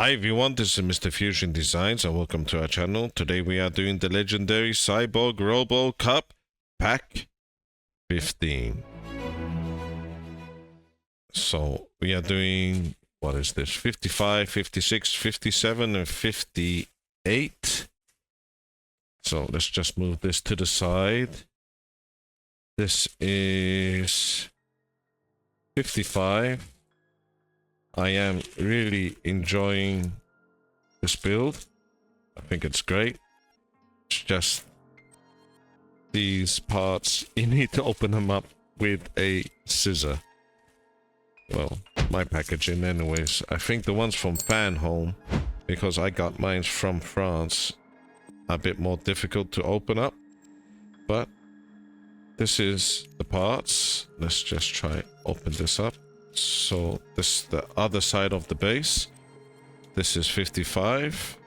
Hi everyone, this is Mr. Fusion Designs and welcome to our channel. Today we are doing the legendary Cyborg Robocop Pack 15. So we are doing, what is this, 55, 56, 57 and 58. So let's just move this to the side. This is 55. I am really enjoying this build. I think it's great. It's just these parts, you need to open them up with a scissor. Well, my packaging anyways. I think the ones from Fanhome, because I got mine from France, are a bit more difficult to open up. But this is the parts. Let's just try open this up. So this is the other side of the base. This is 55.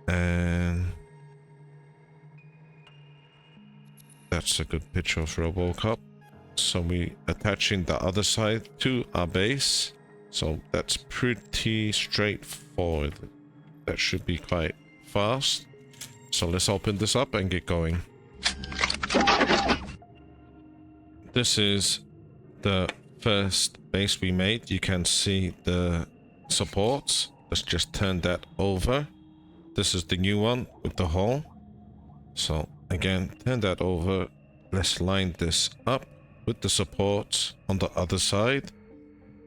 And that's a good picture of Robocop. So we attaching the other side to our base. So that's pretty straightforward. That should be quite fast. So let's open this up and get going. This is the first base we made. You can see the supports. Let's just turn that over. This is the new one with the hole. So again, turn that over. Let's line this up with the supports on the other side.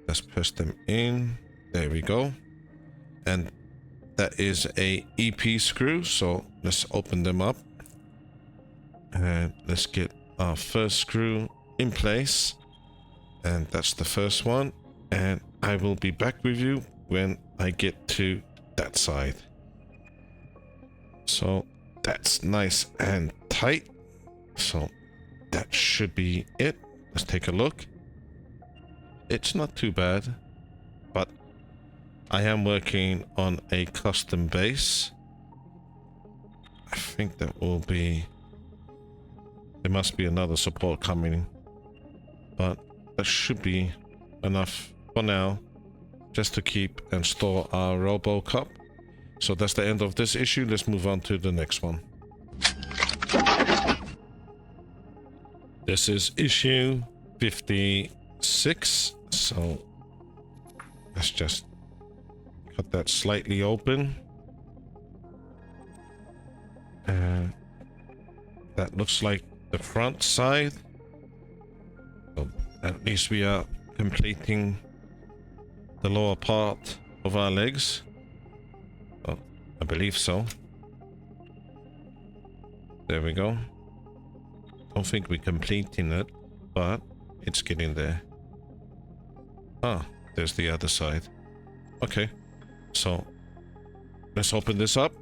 Let's press them in. There we go. And that is a EP screw. So let's open them up. And let's get our first screw in place. And that's the first one. And I will be back with you when I get to that side. So that's nice and tight. So that should be it. Let's take a look. It's not too bad, but I am working on a custom base. I think that will be... There must be another support coming, but that should be enough for now, just to keep and store our Robocop. So that's the end of this issue. Let's move on to the next one. This is issue 56. So let's just cut that slightly open. And that looks like the front side. So at least we are completing the lower part of our legs. Oh, I believe so. There we go. Don't think we're completing it, but it's getting there. Ah, there's the other side. Okay, so let's open this up.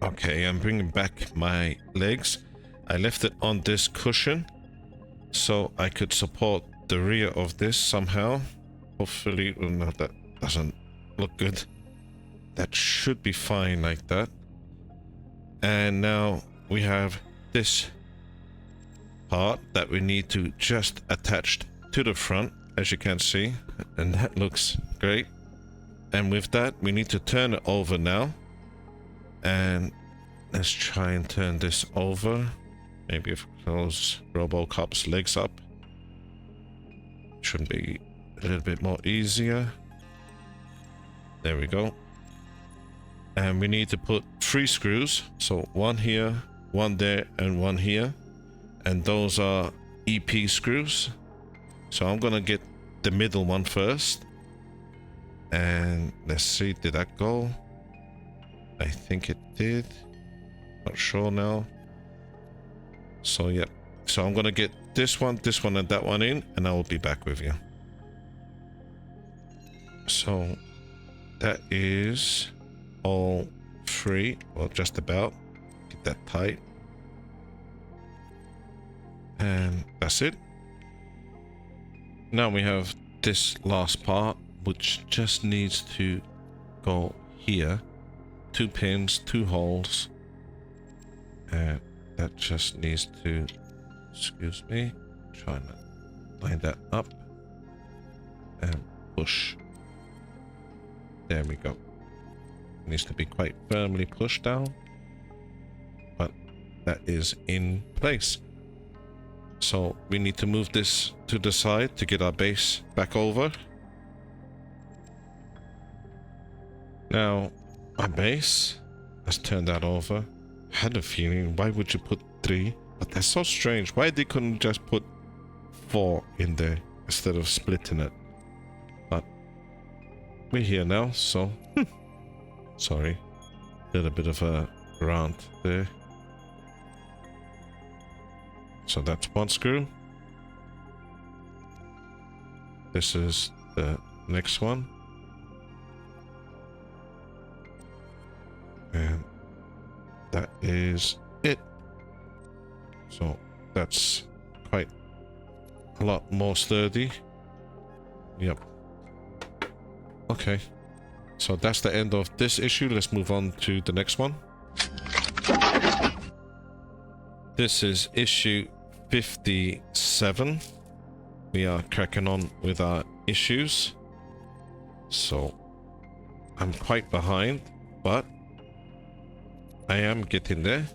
Okay, I'm bringing back my legs. I left it on this cushion so I could support the rear of this somehow. Hopefully, well, no, that doesn't look good. That should be fine like that. And now we have this part that we need to just attach to the front, as you can see, and that looks great. And with that, we need to turn it over now. And let's try and turn this over. Maybe if we close Robocop's legs up, shouldn't be a little bit more easier. There we go. And we need to put 3 screws. So one here, one there, and one here. And those are EP screws. So I'm gonna get the middle one first. And let's see, did that go? I think it did. Not sure now. So yeah, so I'm gonna get this one, and that one in, and I will be back with you. So that is all 3, well, just about. Get that tight. And that's it. Now we have this last part, which just needs to go here. 2 pins, 2 holes. And that just needs to, excuse me, trying to line that up and push There we go. It needs to be quite firmly pushed down, but that is in place. So we need to move this to the side to get our base back over. Now, our base, let's turn that over. I had a feeling, why would you put 3? But that's so strange. Why they couldn't just put 4 in there instead of splitting it? But we're here now, so sorry. Did a bit of a rant there. So that's one screw. This is the next one. And that is it. So that's quite a lot more sturdy. Yep. Okay. So that's the end of this issue. Let's move on to the next one. This is issue 57. We are cracking on with our issues. So I'm quite behind, but I am getting there,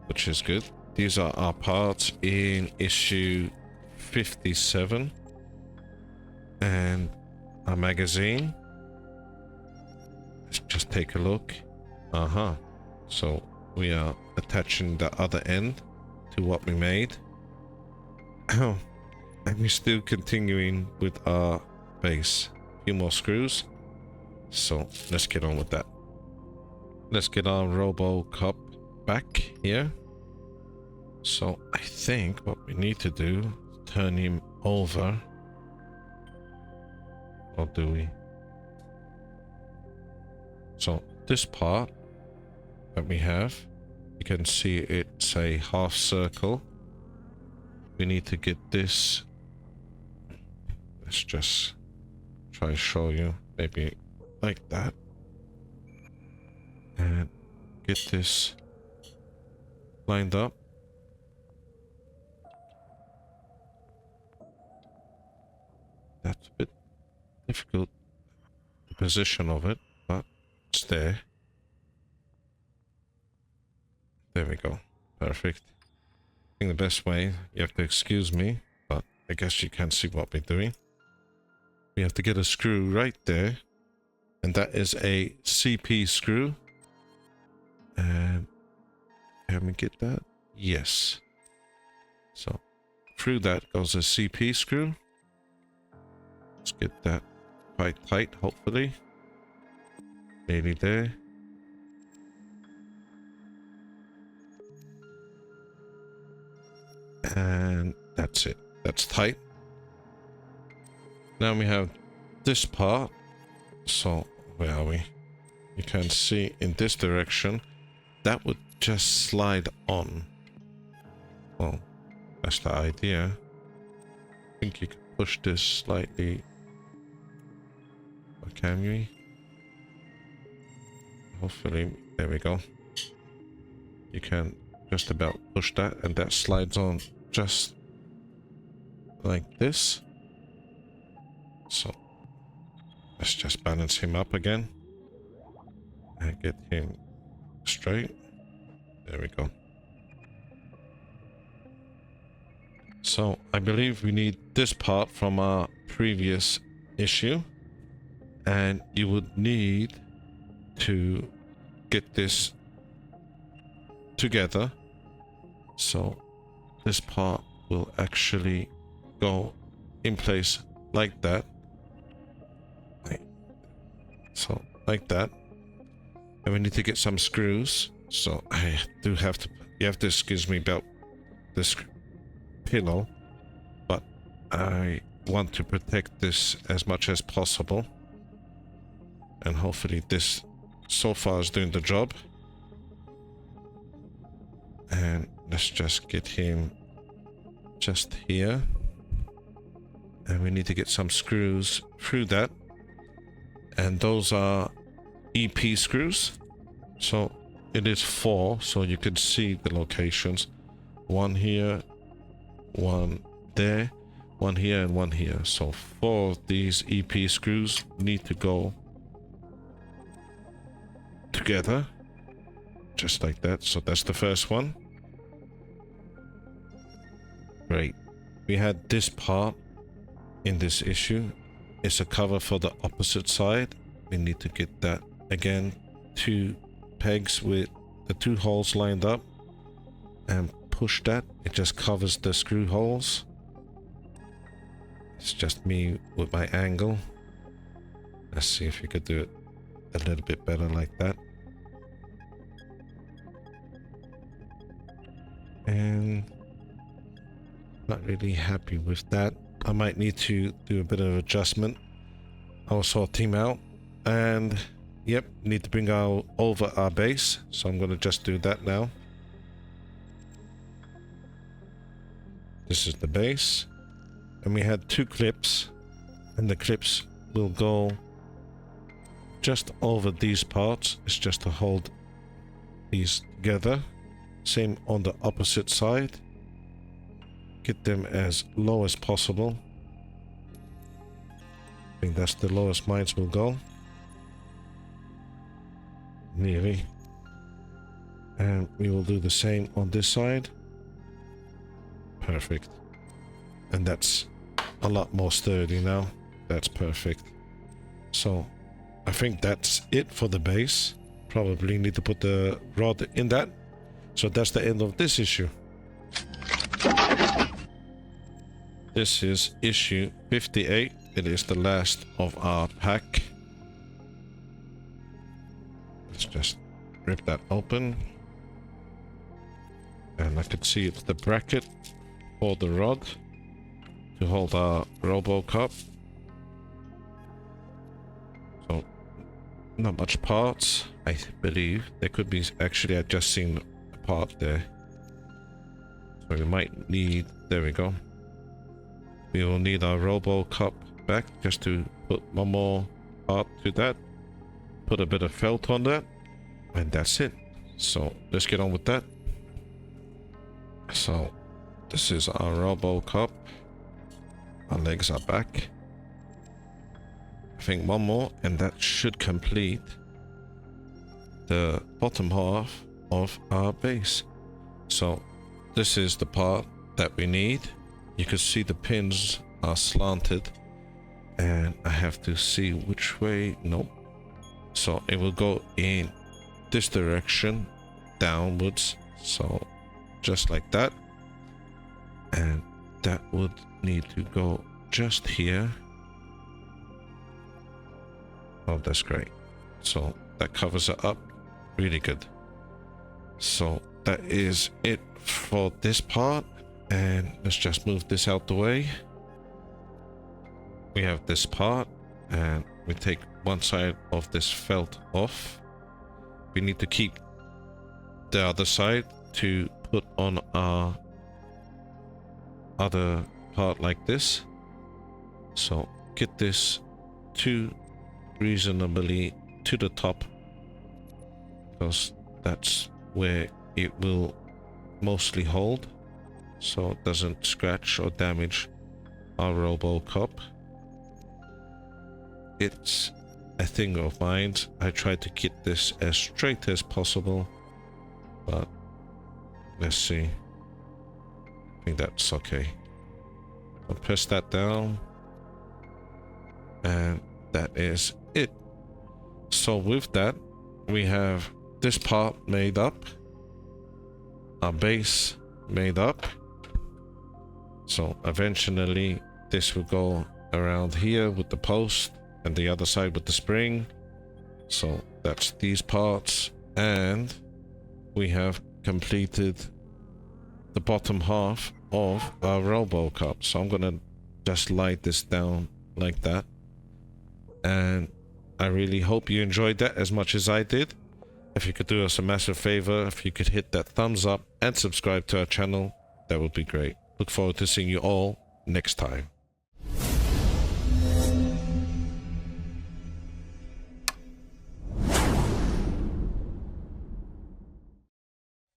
which is good. These are our parts in issue 57. And our magazine. Let's just take a look. So we are attaching the other end to what we made. Oh, and we're still continuing with our base. A few more screws. So let's get on with that. Let's get our Robocop back here. So I think what we need to do is turn him over. Or do we? So this part that we have, you can see it's a half circle. We need to get this. Let's just try to show you, maybe like that. And get this lined up. That's a bit difficult, the position of it, but it's there. There we go. Perfect. I think the best way, you have to excuse me, but I guess you can see what we're doing. We have to get a screw right there, and that is a CP screw. And can we get that? Yes. So through that goes a CP screw. Let's get that quite tight, hopefully. Nearly there. And that's it. That's tight. Now we have this part. So where are we? You can see in this direction. That would just slide on. Well, that's the idea. I think you can push this slightly. Or can we? Hopefully, there we go. You can just about push that, and that slides on just like this. So let's just balance him up again and get him straight. There we go. So I believe we need this part from our previous issue, and you would need to get this together. So this part will actually go in place like that. So like that. And we need to get some screws. So I do have to, you have to excuse me about this pillow, but I want to protect this as much as possible. And hopefully this so far is doing the job. And let's just get him just here. And we need to get some screws through that. And those are EP screws. So it is 4, so you can see the locations. 1 here, 1 there, 1 here, and 1 here. So 4 of these EP screws need to go together. Just like that. So that's the first one. Great. We had this part in this issue. It's a cover for the opposite side. We need to get that again. 2 pegs with the 2 holes lined up and push that. It just covers the screw holes. It's just me with my angle. Let's see if we could do it a little bit better like that. And not really happy with that. I might need to do a bit of adjustment. I'll sort him out. And yep, need to bring over our base. So I'm going to just do that now. This is the base. And we had 2 clips. And the clips will go just over these parts. It's just to hold these together. Same on the opposite side. Get them as low as possible. I think that's the lowest mine will go. Nearly. And we will do the same on this side. Perfect. And that's a lot more sturdy now. That's perfect. So I think that's it for the base. Probably need to put the rod in that. So that's the end of this issue. This is issue 58. It is the last of our pack. Let's just rip that open. And I can see it's the bracket for the rod to hold our Robocop. So, not much parts, I believe. There could be, actually, I've just seen a part there. So we might need, there we go. We will need our Robocop back just to put one more part to that. Put a bit of felt on that. And that's it. So let's get on with that. So this is our Robocop. Our legs are back. I think one more and that should complete the bottom half of our base. So this is the part that we need. You can see the pins are slanted and I have to see which way. Nope. So it will go in this direction downwards, so just like that, and that would need to go just here. Oh, that's great. So that covers it up really good. So that is it for this part, and let's just move this out the way. We have this part and we take one side of this felt off. We need to keep the other side to put on our other part like this. So get this to reasonably to the top, because that's where it will mostly hold, so it doesn't scratch or damage our Robocop. It's a thing of mine. I try to get this as straight as possible, but let's see. I think that's okay. I'll press that down, and that is it. So with that, we have this part made up, our base made up. So eventually this will go around here with the post and the other side with the spring. So that's these parts, and we have completed the bottom half of our Robocop. So I'm gonna just light this down like that, and I really hope you enjoyed that as much as I did. If you could do us a massive favor, if you could hit that thumbs up and subscribe to our channel, that would be great. Look forward to seeing you all next time.